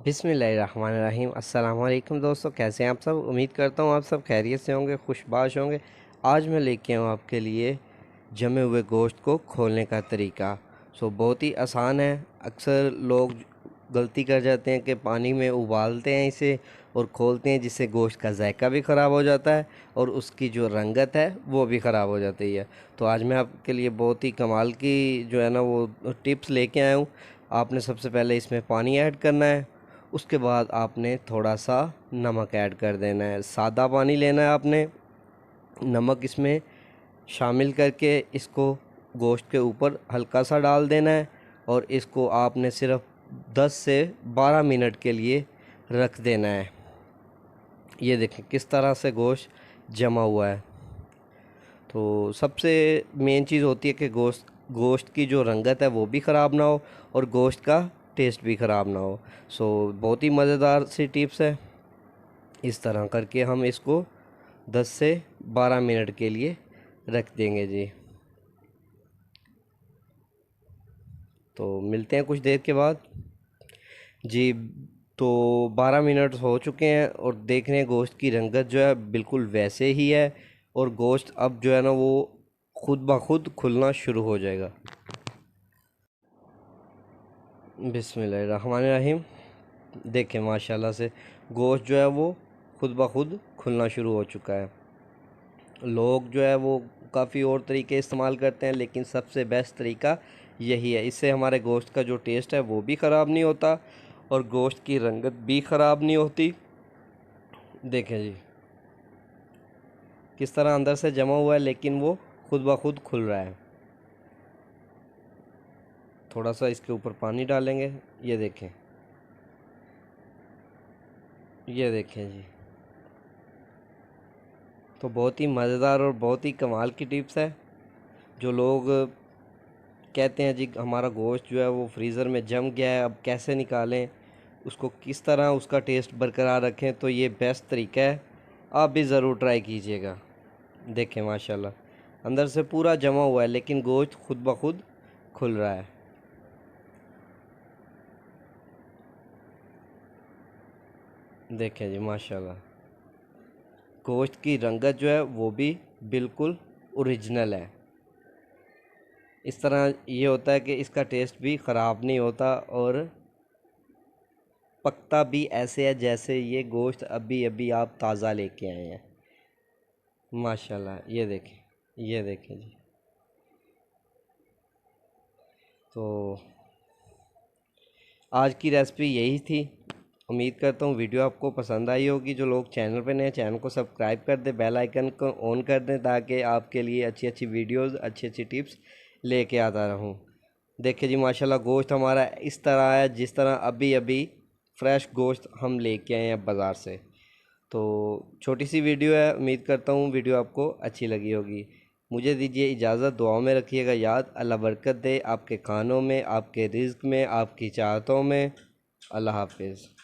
बिस्मिल्लाहिर्रहमानिर्रहीम। अस्सलाम वालेकुम दोस्तों, कैसे हैं आप सब। उम्मीद करता हूँ आप सब खैरियत से होंगे, खुशबाश होंगे। आज मैं लेके आऊँ आपके लिए जमे हुए गोश्त को खोलने का तरीका। बहुत ही आसान है। अक्सर लोग गलती कर जाते हैं कि पानी में उबालते हैं इसे और खोलते हैं, जिससे गोश्त का जायका भी ख़राब हो जाता है और उसकी जो रंगत है वो भी ख़राब हो जाती है। तो आज मैं आपके लिए बहुत ही कमाल की जो है ना वो टिप्स लेके आया हूँ। आपने सबसे पहले इसमें पानी ऐड करना है। उसके बाद आपने थोड़ा सा नमक ऐड कर देना है। सादा पानी लेना है आपने, नमक इसमें शामिल करके इसको गोश्त के ऊपर हल्का सा डाल देना है और इसको आपने सिर्फ 10 से 12 मिनट के लिए रख देना है। ये देखें किस तरह से गोश्त जमा हुआ है। तो सबसे मेन चीज़ होती है कि गोश्त की जो रंगत है वो भी ख़राब ना हो और गोश्त का टेस्ट भी ख़राब ना हो। बहुत ही मज़ेदार सी टिप्स है। इस तरह करके हम इसको 10 से 12 मिनट के लिए रख देंगे जी। तो मिलते हैं कुछ देर के बाद जी। तो 12 मिनट हो चुके हैं और देख रहे हैं गोश्त की रंगत जो है बिल्कुल वैसे ही है और गोश्त अब जो है ना वो खुद ब खुद खुलना शुरू हो जाएगा। बिस्मिल्लाहिर्रहमानिर्रहीम। देखें माशाल्लाह से गोश्त जो है वो खुद ब खुद खुलना शुरू हो चुका है। लोग जो है वो काफ़ी और तरीके इस्तेमाल करते हैं, लेकिन सबसे बेस्ट तरीका यही है। इससे हमारे गोश्त का जो टेस्ट है वो भी ख़राब नहीं होता और गोश्त की रंगत भी ख़राब नहीं होती। देखें जी किस तरह अंदर से जमा हुआ है, लेकिन वो खुद ब खुद खुल रहा है। थोड़ा सा इसके ऊपर पानी डालेंगे। ये देखें, ये देखें जी। तो बहुत ही मज़ेदार और बहुत ही कमाल की टिप्स है। जो लोग कहते हैं जी हमारा गोश्त जो है वो फ्रीज़र में जम गया है, अब कैसे निकालें, उसको किस तरह उसका टेस्ट बरकरार रखें, तो ये बेस्ट तरीका है। आप भी ज़रूर ट्राई कीजिएगा। देखें माशाल्लाह अंदर से पूरा जमा हुआ है, लेकिन गोश्त खुद ब खुद खुल रहा है। देखें जी माशाल्लाह गोश्त की रंगत जो है वो भी बिल्कुल ओरिजिनल है। इस तरह ये होता है कि इसका टेस्ट भी ख़राब नहीं होता और पकता भी ऐसे है जैसे ये गोश्त अभी अभी आप ताज़ा लेके आए हैं। माशाल्लाह ये देखें, ये देखें जी। तो आज की रेसिपी यही थी। उम्मीद करता हूँ वीडियो आपको पसंद आई होगी। जो लोग चैनल पे नए हैं चैनल को सब्सक्राइब कर दें, बेल आइकन को ऑन कर दें, ताकि आपके लिए अच्छी अच्छी वीडियोस अच्छी अच्छी टिप्स लेके आता रहूँ। देखिए जी माशाल्लाह गोश्त हमारा इस तरह है जिस तरह अभी अभी फ्रेश गोश्त हम लेके आए हैं बाज़ार से। तो छोटी सी वीडियो है, उम्मीद करता हूँ वीडियो आपको अच्छी लगी होगी। मुझे दीजिए इजाज़त, दुआओं में रखिएगा याद। अल्लाह बरकत दे आपके खानों में, आपके रिज़्क़ में, आपकी चाहतों में। अल्लाह हाफ़िज़।